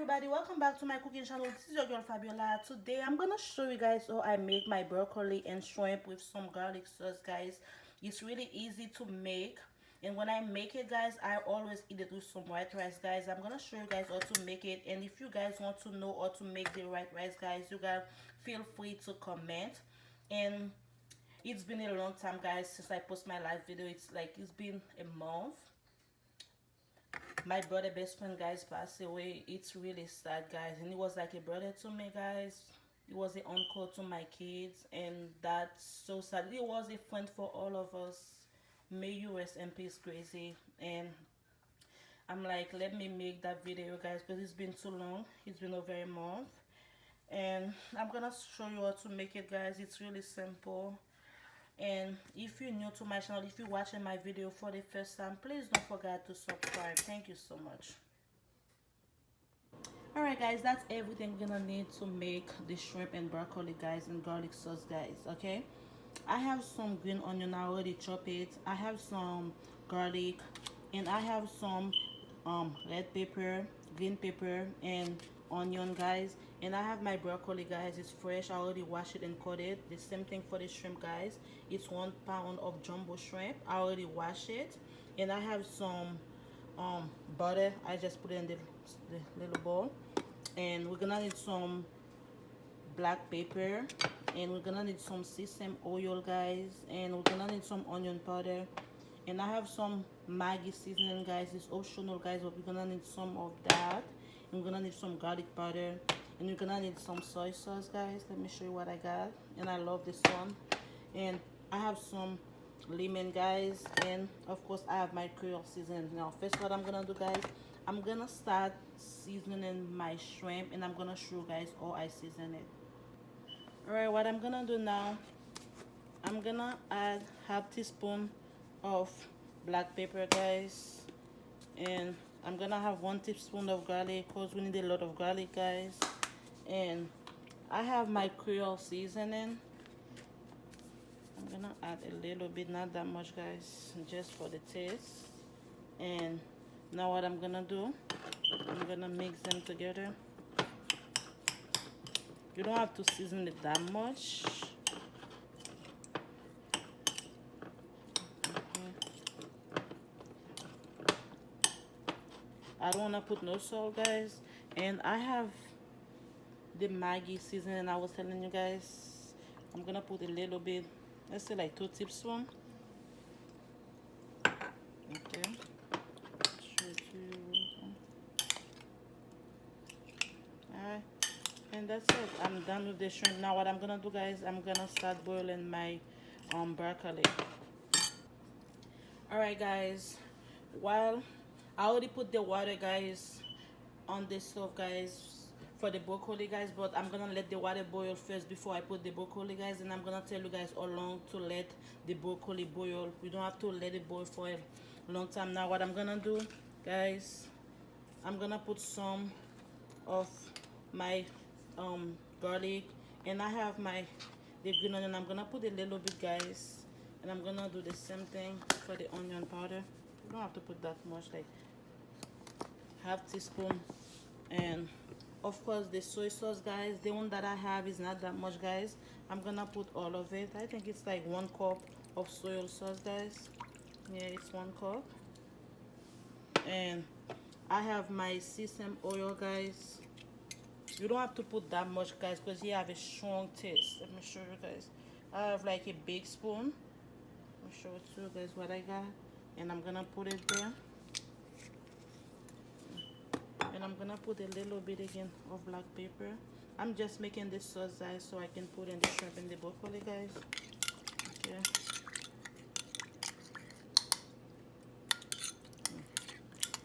everybody, welcome back to my cooking channel. This is your girl Fabiola. Today I'm gonna show you guys how I make my broccoli and shrimp with some garlic sauce, guys. It's really easy to make, and when I make it, guys, I always eat it with some white rice, guys. I'm gonna show you guys how to make it, and if you guys want to know how to make the white rice, guys, you guys feel free to comment. And it's been a long time, guys, since I post my last video. It's been a month. My brother best friend, guys, passed away. It's really sad, guys, and he was like a brother to me, guys. He was an uncle to my kids, and that's so sad. He was a friend for all of us. May you rest in peace, Crazy. And I'm like, let me make that video, guys, because it's been too long. It's been over a month, and I'm gonna show you how to make it, guys. It's really simple. And if you're new to my channel, if you're watching my video for the first time, please don't forget to subscribe. Thank you so much. Alright, guys, that's everything we're gonna need to make the shrimp and broccoli, guys, and garlic sauce, guys. Okay, I have some green onion. I already chopped it. I have some garlic, and I have some red pepper, green pepper, and onion, guys. And I have my broccoli, guys. It's fresh. I already washed it and cut it. The same thing for the shrimp, guys. It's 1 pound of jumbo shrimp. I already washed it. And I have some butter. I just put it in the little bowl. And we're gonna need some black pepper, and we're gonna need some sesame oil, guys, and we're gonna need some onion powder. And I have some Maggi seasoning, guys. It's optional, guys, but we're gonna need some of that. And we're gonna need some garlic powder, and we're gonna need some soy sauce, guys. Let me show you what I got. And I love this one. And I have some lemon, guys, and of course I have my Creole seasoning. Now first, what I'm gonna do, guys, I'm gonna start seasoning my shrimp, and I'm gonna show you guys how I season it. Alright, what I'm gonna do now, I'm gonna add half teaspoon of black pepper, guys, and I'm gonna have 1 teaspoon of garlic, because we need a lot of garlic, guys. And I have my Creole seasoning. I'm gonna add a little bit, not that much, guys, just for the taste. And now what I'm gonna do, I'm gonna mix them together. You don't have to season it that much. I don't want to put no salt, guys. And I have the Maggi seasoning I was telling you, guys. I'm gonna put a little bit, let's say like 2 teaspoons. Okay. Alright, and that's it. I'm done with the shrimp. Now what I'm gonna do, guys, I'm gonna start boiling my broccoli. Alright, guys, while I already put the water, guys, on the stove, guys, for the broccoli, guys, but I'm gonna let the water boil first before I put the broccoli, guys. And I'm gonna tell you guys how long to let the broccoli boil. We don't have to let it boil for a long time. Now what I'm gonna do, guys, I'm gonna put some of my garlic, and I have the green onion. I'm gonna put a little bit, guys, and I'm gonna do the same thing for the onion powder. You don't have to put that much, like half teaspoon. And of course the soy sauce, guys, the one that I have is not that much, guys. I'm gonna put all of it. I think it's like 1 cup of soy sauce, guys. Yeah, it's 1 cup. And I have my sesame oil, guys. You don't have to put that much, guys, because you have a strong taste. Let me show you, guys. I have like a big spoon. Let me show it to you guys what I got. And I'm gonna put it there. And I'm gonna put a little bit again of black pepper. I'm just making this sauce, guys, so I can put in the shrimp and the broccoli, guys. Okay.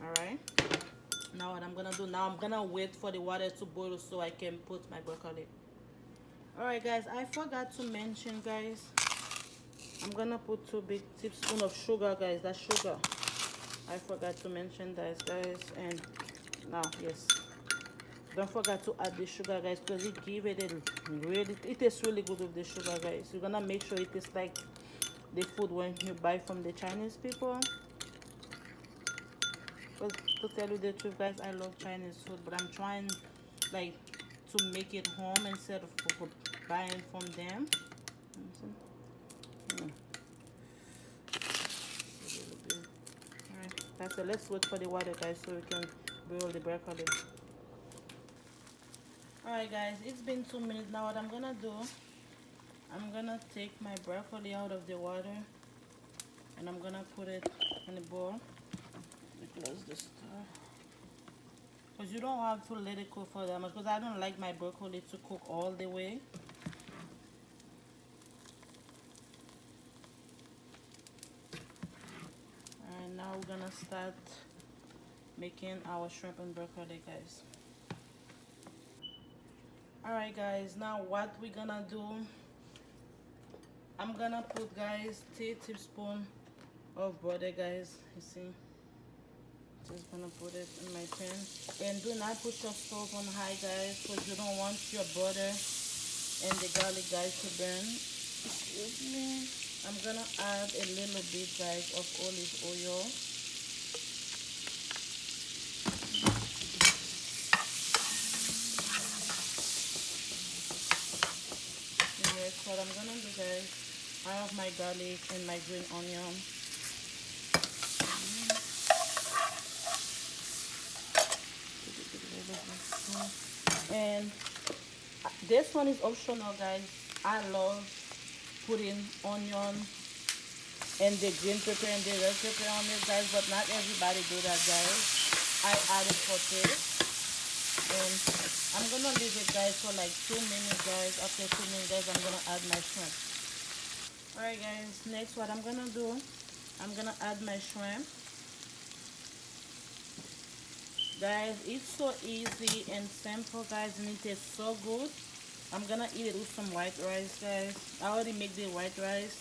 Alright. Now what I'm gonna do, now I'm gonna wait for the water to boil so I can put my broccoli. Alright, guys, I forgot to mention, guys, I'm gonna put 2 big teaspoons of sugar, guys. That's sugar. I forgot to mention that, guys. And now, yes, don't forget to add the sugar, guys, because it give it a really, it tastes really good with the sugar, guys. You're gonna make sure it tastes like the food when you buy from the Chinese people. Because To tell you the truth, guys, I love Chinese food, but I'm trying like to make it home instead of buying from them. Mm. Alright, that's it. Let's wait for the water, guys, so we can boil the broccoli. Alright, guys, it's been 2 minutes now. What I'm gonna do, I'm gonna take my broccoli out of the water and I'm gonna put it in a bowl. Close the stove. Because you don't have to let it cook for that much, because I don't like my broccoli to cook all the way. And now we're gonna start making our shrimp and broccoli, guys. Alright, guys, now what we're gonna do, I'm gonna put, guys, 3 tablespoons of butter, guys. You see, just gonna put it in my pan. And do not put your stove on high, guys, because you don't want your butter and the garlic, guys, to burn. Excuse me. I'm gonna add a little bit, guys, of olive oil. And that's what I'm gonna do, guys. I have my garlic and my green onion. And this one is optional, guys. I love putting onion and the green pepper and the red pepper on it, guys, but not everybody do that, guys. I add it for taste. And I'm gonna leave it, guys, for like 2 minutes, guys. After 2 minutes, guys, I'm gonna add my shrimp. Alright, guys, next what I'm gonna do, I'm gonna add my shrimp. Guys, it's so easy and simple, guys, and it tastes so good. I'm gonna eat it with some white rice, guys. I already make the white rice.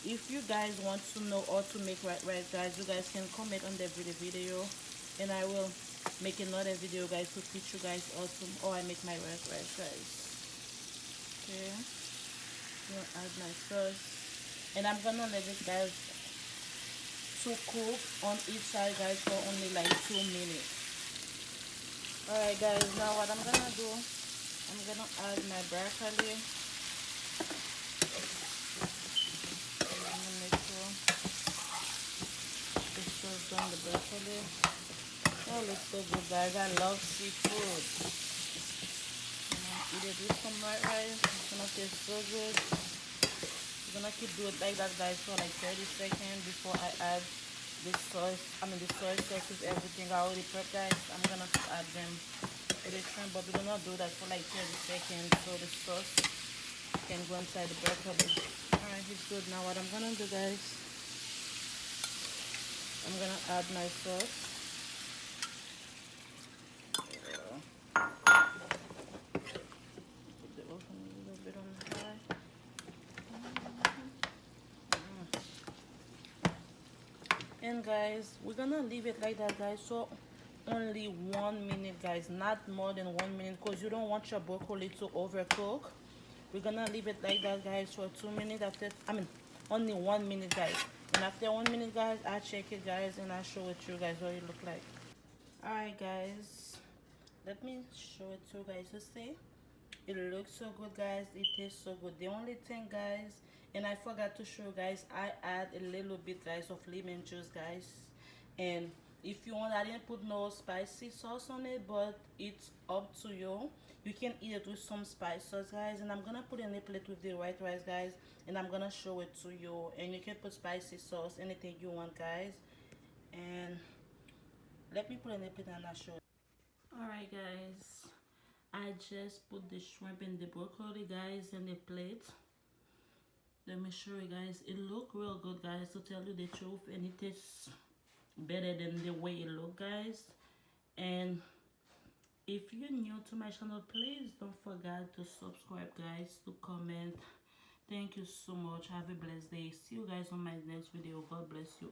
If you guys want to know how to make white rice, guys, you guys can comment on the video, and I will make another video, guys, to teach you guys also how I make my white rice, guys. Okay, I'm gonna add my sauce, and I'm gonna let it, guys, to cook on each side, guys, for only like 2 minutes. Alright, guys, now what I'm gonna do, I'm gonna add my broccoli. I'm gonna make sure this goes on the broccoli. Oh, looks so good, guys. I love seafood. I'm gonna eat it with some white rice. It's gonna taste so good. I'm gonna keep doing it like that, guys, for like 30 seconds before I add this sauce. The soy sauce with everything I already prepped, guys. I'm gonna add them to the shrimp, but we're gonna do that for like 30 seconds so the sauce can go inside the broccoli. Alright, it's good. Now what I'm gonna do, guys, I'm gonna add my sauce. Put the oven a little bit on high. And guys, we're gonna leave it like that, guys, so only 1 minute, guys, not more than 1 minute, because you don't want your broccoli to overcook. We're gonna leave it like that, guys, for 2 minutes. After, only 1 minute, guys, and after 1 minute, guys, I check it, guys, and I show it to you guys what it look like. Alright, guys, let me show it to you guys. You see, it looks so good, guys. It tastes so good. The only thing, guys, and I forgot to show you guys, I add a little bit, guys, of lemon juice, guys. And if you want, I didn't put no spicy sauce on it, but it's up to you. You can eat it with some spice sauce, guys. And I'm gonna put it in a plate with the white rice, guys, and I'm gonna show it to you. And you can put spicy sauce, anything you want, guys. And let me put it in a plate and I'll show it. Alright, guys, I just put the shrimp and the broccoli, guys, in the plate. Let me show you, guys. It look real good, guys, to tell you the truth, and it tastes better than the way it look, guys. And if you're new to my channel, please don't forget to subscribe, guys, to comment. Thank you so much. Have a blessed day. See you guys on my next video. God bless you all.